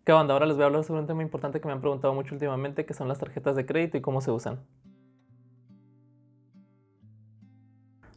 ¿Qué onda? Ahora les voy a hablar sobre un tema importante que me han preguntado mucho últimamente, que son las tarjetas de crédito y cómo se usan.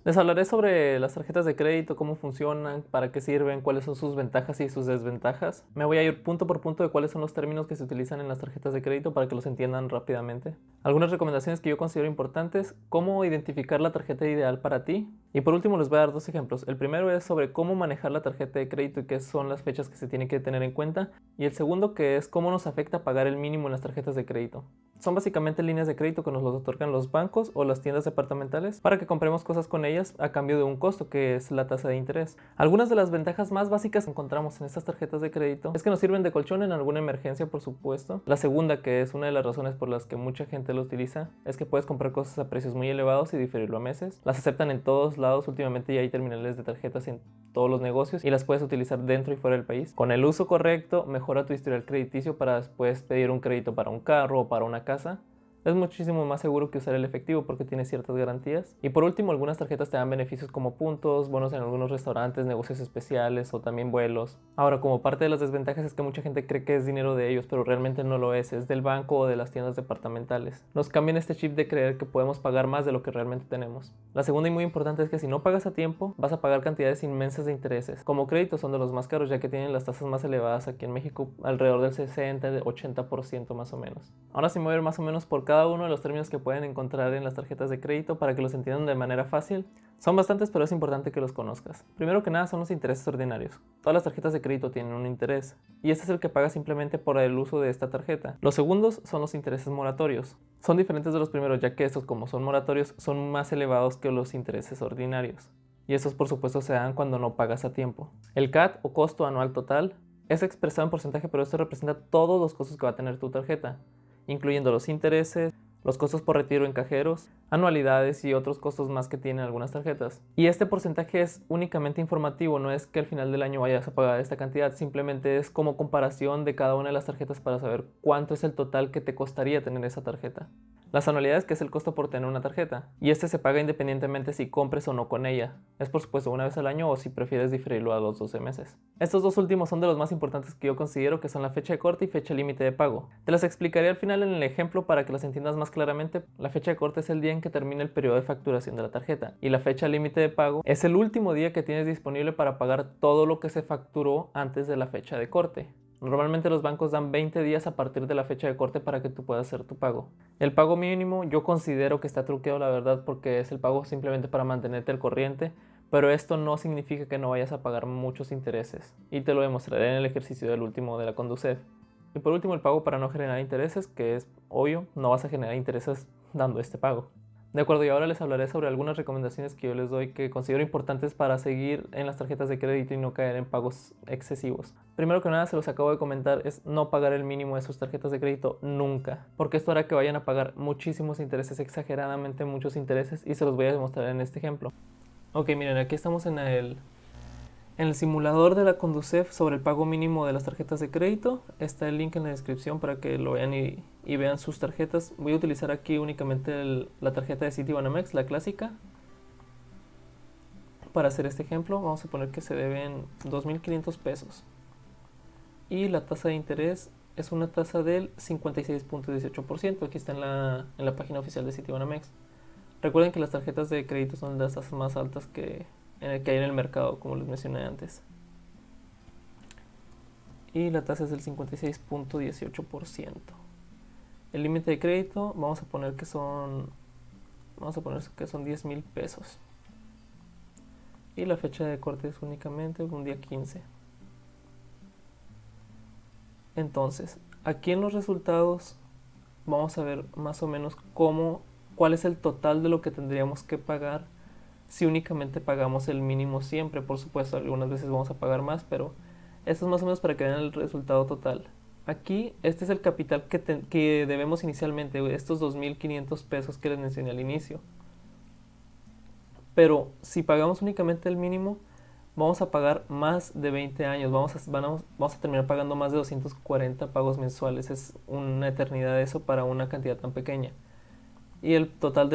Les hablaré sobre las tarjetas de crédito, cómo funcionan, para qué sirven, cuáles son sus ventajas y sus desventajas. Me voy a ir punto por punto de cuáles son los términos que se utilizan en las tarjetas de crédito para que los entiendan rápidamente. Algunas recomendaciones que yo considero importantes, cómo identificar la tarjeta ideal para ti. Y por último les voy a dar dos ejemplos. El primero es sobre cómo manejar la tarjeta de crédito y qué son las fechas que se tienen que tener en cuenta. Y el segundo que es cómo nos afecta pagar el mínimo en las tarjetas de crédito. Son básicamente líneas de crédito que nos los otorgan los bancos o las tiendas departamentales para que compremos cosas con ellas a cambio de un costo, que es la tasa de interés. Algunas de las ventajas más básicas que encontramos en estas tarjetas de crédito es que nos sirven de colchón en alguna emergencia, por supuesto. La segunda, que es una de las razones por las que mucha gente lo utiliza, es que puedes comprar cosas a precios muy elevados y diferirlo a meses. Las aceptan en todos lados, últimamente ya hay terminales de tarjetas en todos los negocios y las puedes utilizar dentro y fuera del país. Con el uso correcto, mejora tu historial crediticio para después pedir un crédito para un carro o para una casa. Es muchísimo más seguro que usar el efectivo porque tiene ciertas garantías. Y por último, algunas tarjetas te dan beneficios como puntos, bonos en algunos restaurantes, negocios especiales o también vuelos. Ahora, como parte de las desventajas es que mucha gente cree que es dinero de ellos, pero realmente no lo es del banco o de las tiendas departamentales. Nos cambian este chip de creer que podemos pagar más de lo que realmente tenemos. La segunda y muy importante es que si no pagas a tiempo, vas a pagar cantidades inmensas de intereses. Como créditos son de los más caros, ya que tienen las tasas más elevadas aquí en México, alrededor del 60-80% más o menos. Ahora sí me voy a ir más o menos por cada uno de los términos que pueden encontrar en las tarjetas de crédito para que los entiendan de manera fácil. Son bastantes, pero es importante que los conozcas. Primero que nada son los intereses ordinarios. Todas las tarjetas de crédito tienen un interés, y este es el que pagas simplemente por el uso de esta tarjeta. Los segundos son los intereses moratorios. Son diferentes de los primeros, ya que estos, como son moratorios, son más elevados que los intereses ordinarios. Y estos por supuesto se dan cuando no pagas a tiempo. El CAT, o costo anual total, es expresado en porcentaje, pero esto representa todos los costos que va a tener tu tarjeta, incluyendo los intereses, los costos por retiro en cajeros, anualidades y otros costos más que tienen algunas tarjetas. Y este porcentaje es únicamente informativo, no es que al final del año vayas a pagar esta cantidad, simplemente es como comparación de cada una de las tarjetas para saber cuánto es el total que te costaría tener esa tarjeta. Las anualidades, que es el costo por tener una tarjeta, y este se paga independientemente si compres o no con ella. Es por supuesto una vez al año o si prefieres diferirlo a los 12 meses. Estos dos últimos son de los más importantes que yo considero, que son la fecha de corte y fecha límite de pago. Te las explicaré al final en el ejemplo para que las entiendas más claramente. La fecha de corte es el día en que termina el periodo de facturación de la tarjeta, y la fecha límite de pago es el último día que tienes disponible para pagar todo lo que se facturó antes de la fecha de corte. Normalmente los bancos dan 20 días a partir de la fecha de corte para que tú puedas hacer tu pago. El pago mínimo yo considero que está truqueado, la verdad, porque es el pago simplemente para mantenerte al corriente, pero esto no significa que no vayas a pagar muchos intereses, y te lo demostraré en el ejercicio del último de la Conducef. Y por último, el pago para no generar intereses, que es obvio, no vas a generar intereses dando este pago. De acuerdo, y ahora les hablaré sobre algunas recomendaciones que yo les doy que considero importantes para seguir en las tarjetas de crédito y no caer en pagos excesivos. Primero que nada, se los acabo de comentar, es no pagar el mínimo de sus tarjetas de crédito nunca, porque esto hará que vayan a pagar muchísimos intereses, exageradamente muchos intereses, y se los voy a demostrar en este ejemplo. Ok, miren, aquí estamos en el simulador de la Conducef sobre el pago mínimo de las tarjetas de crédito. Está el link en la descripción para que lo vean y vean sus tarjetas. Voy a utilizar aquí únicamente la tarjeta de Citibanamex, la clásica. Para hacer este ejemplo vamos a poner que se deben 2.500 pesos. Y la tasa de interés es una tasa del 56.18%. Aquí está en la página oficial de Citibanamex. Recuerden que las tarjetas de crédito son las tasas más altas que hay en el mercado, como les mencioné antes. Y la tasa es del 56.18%. El límite de crédito vamos a poner que son 10,000 pesos. Y la fecha de corte es únicamente un día 15. Entonces, aquí en los resultados vamos a ver más o menos cuál es el total de lo que tendríamos que pagar si únicamente pagamos el mínimo siempre. Por supuesto, algunas veces vamos a pagar más, pero esto es más o menos para que vean el resultado total. Aquí, este es el capital que debemos inicialmente, estos 2.500 pesos que les mencioné al inicio. Pero si pagamos únicamente el mínimo, vamos a pagar más de 20 años. Vamos a terminar pagando más de 240 pagos mensuales. Es una eternidad eso para una cantidad tan pequeña. Y el total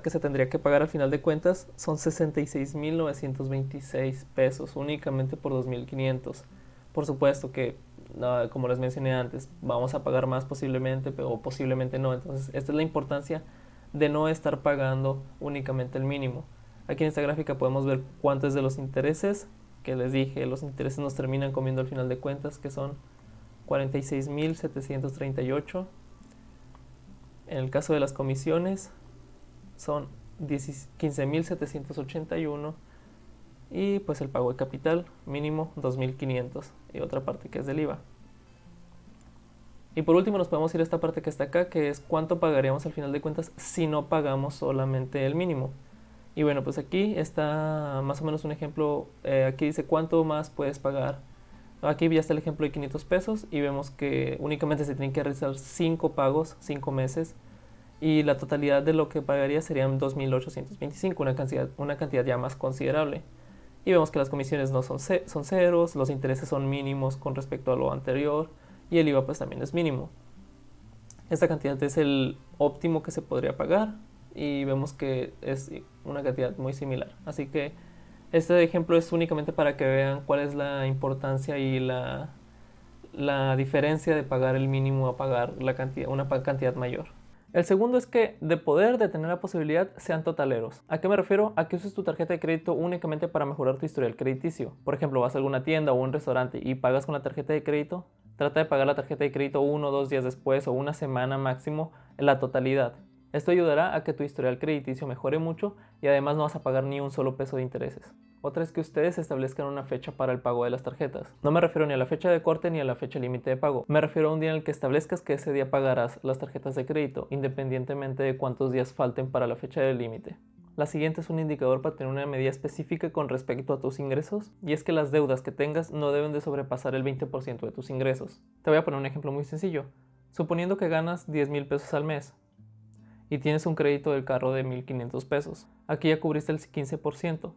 que se tendría que pagar al final de cuentas son 66.926 pesos únicamente por 2.500. Por supuesto que como les mencioné antes, vamos a pagar más posiblemente o posiblemente no. Entonces esta es la importancia de no estar pagando únicamente el mínimo. Aquí en esta gráfica podemos ver cuánto es de los intereses, que les dije, los intereses nos terminan comiendo al final de cuentas, que son 46.738. En el caso de las comisiones son 15.781 y pues el pago de capital mínimo 2.500 y otra parte que es del IVA. Y por último nos podemos ir a esta parte que está acá, que es cuánto pagaríamos al final de cuentas si no pagamos solamente el mínimo. Y bueno, pues aquí está más o menos un ejemplo. Aquí dice cuánto más puedes pagar. Aquí ya está el ejemplo de 500 pesos y vemos que únicamente se tienen que realizar 5 pagos, 5 meses. Y la totalidad de lo que pagaría serían 2.825, una cantidad ya más considerable. Y vemos que las comisiones no son ceros, los intereses son mínimos con respecto a lo anterior y el IVA pues también es mínimo. Esta cantidad es el óptimo que se podría pagar y vemos que es una cantidad muy similar. Así que este ejemplo es únicamente para que vean cuál es la importancia y la diferencia de pagar el mínimo a pagar una cantidad mayor. El segundo es que de tener la posibilidad sean totaleros. ¿A qué me refiero? A que uses tu tarjeta de crédito únicamente para mejorar tu historial crediticio. Por ejemplo, vas a alguna tienda o un restaurante y pagas con la tarjeta de crédito. Trata de pagar la tarjeta de crédito 1 o 2 días después o una semana máximo en la totalidad. Esto ayudará a que tu historial crediticio mejore mucho y además no vas a pagar ni un solo peso de intereses. Otra es que ustedes establezcan una fecha para el pago de las tarjetas. No me refiero ni a la fecha de corte ni a la fecha límite de pago. Me refiero a un día en el que establezcas que ese día pagarás las tarjetas de crédito, independientemente de cuántos días falten para la fecha del límite. La siguiente es un indicador para tener una medida específica con respecto a tus ingresos, y es que las deudas que tengas no deben de sobrepasar el 20% de tus ingresos. Te voy a poner un ejemplo muy sencillo. Suponiendo que ganas 10,000 pesos al mes y tienes un crédito del carro de 1,500 pesos. Aquí ya cubriste el 15%.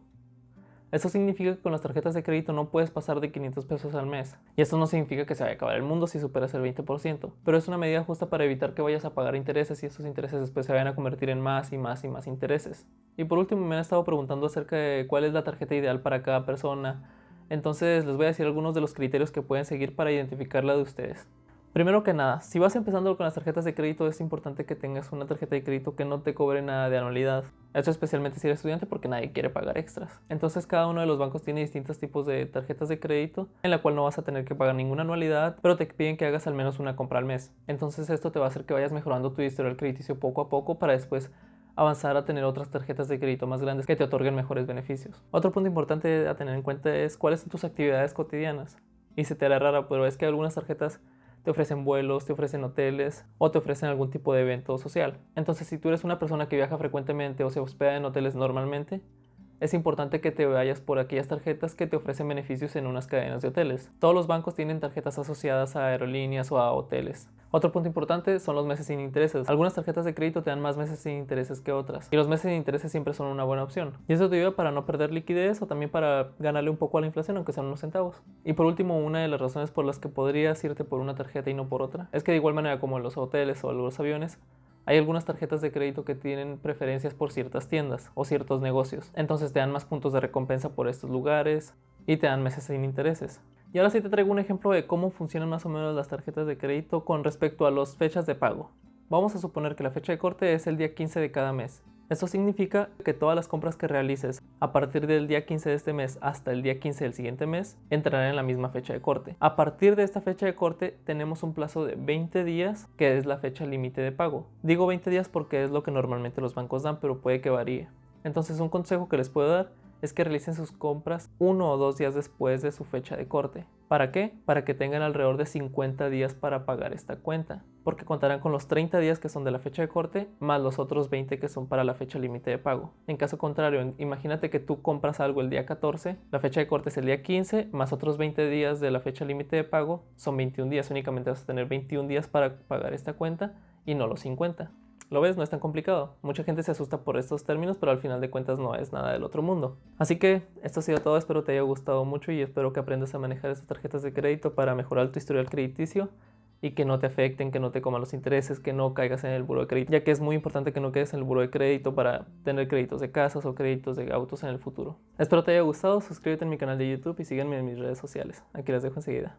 Esto significa que con las tarjetas de crédito no puedes pasar de 500 pesos al mes. Y esto no significa que se vaya a acabar el mundo si superas el 20%, pero es una medida justa para evitar que vayas a pagar intereses y estos intereses después se vayan a convertir en más y más y más intereses. Y por último me han estado preguntando acerca de cuál es la tarjeta ideal para cada persona. Entonces les voy a decir algunos de los criterios que pueden seguir para identificar la de ustedes. Primero que nada, si vas empezando con las tarjetas de crédito, es importante que tengas una tarjeta de crédito que no te cobre nada de anualidad. Esto especialmente si eres estudiante porque nadie quiere pagar extras. Entonces cada uno de los bancos tiene distintos tipos de tarjetas de crédito en la cual no vas a tener que pagar ninguna anualidad, pero te piden que hagas al menos una compra al mes. Entonces esto te va a hacer que vayas mejorando tu historial crediticio poco a poco para después avanzar a tener otras tarjetas de crédito más grandes que te otorguen mejores beneficios. Otro punto importante a tener en cuenta es cuáles son tus actividades cotidianas. Y se te hará raro, pero es que algunas tarjetas te ofrecen vuelos, te ofrecen hoteles o te ofrecen algún tipo de evento social. Entonces, si tú eres una persona que viaja frecuentemente o se hospeda en hoteles normalmente, es importante que te vayas por aquellas tarjetas que te ofrecen beneficios en unas cadenas de hoteles. Todos los bancos tienen tarjetas asociadas a aerolíneas o a hoteles. Otro punto importante son los meses sin intereses. Algunas tarjetas de crédito te dan más meses sin intereses que otras, y los meses sin intereses siempre son una buena opción. Y eso te ayuda para no perder liquidez o también para ganarle un poco a la inflación, aunque sean unos centavos. Y por último, una de las razones por las que podrías irte por una tarjeta y no por otra, es que de igual manera como en los hoteles o los aviones, hay algunas tarjetas de crédito que tienen preferencias por ciertas tiendas o ciertos negocios. Entonces te dan más puntos de recompensa por estos lugares y te dan meses sin intereses. Y ahora sí te traigo un ejemplo de cómo funcionan más o menos las tarjetas de crédito con respecto a las fechas de pago. Vamos a suponer que la fecha de corte es el día 15 de cada mes. Esto significa que todas las compras que realices a partir del día 15 de este mes hasta el día 15 del siguiente mes entrarán en la misma fecha de corte. A partir de esta fecha de corte tenemos un plazo de 20 días que es la fecha límite de pago. Digo 20 días porque es lo que normalmente los bancos dan, pero puede que varíe. Entonces un consejo que les puedo dar es que realicen sus compras 1 o 2 días después de su fecha de corte. ¿Para qué? Para que tengan alrededor de 50 días para pagar esta cuenta, porque contarán con los 30 días que son de la fecha de corte, más los otros 20 que son para la fecha límite de pago. En caso contrario, imagínate que tú compras algo el día 14, la fecha de corte es el día 15, más otros 20 días de la fecha límite de pago, son 21 días, únicamente vas a tener 21 días para pagar esta cuenta y no los 50. ¿Lo ves? No es tan complicado. Mucha gente se asusta por estos términos, pero al final de cuentas no es nada del otro mundo. Así que esto ha sido todo, espero te haya gustado mucho y espero que aprendas a manejar estas tarjetas de crédito para mejorar tu historial crediticio y que no te afecten, que no te coman los intereses, que no caigas en el buro de crédito, ya que es muy importante que no quedes en el buro de crédito para tener créditos de casas o créditos de autos en el futuro. Espero te haya gustado, suscríbete a mi canal de YouTube y sígueme en mis redes sociales. Aquí las dejo enseguida.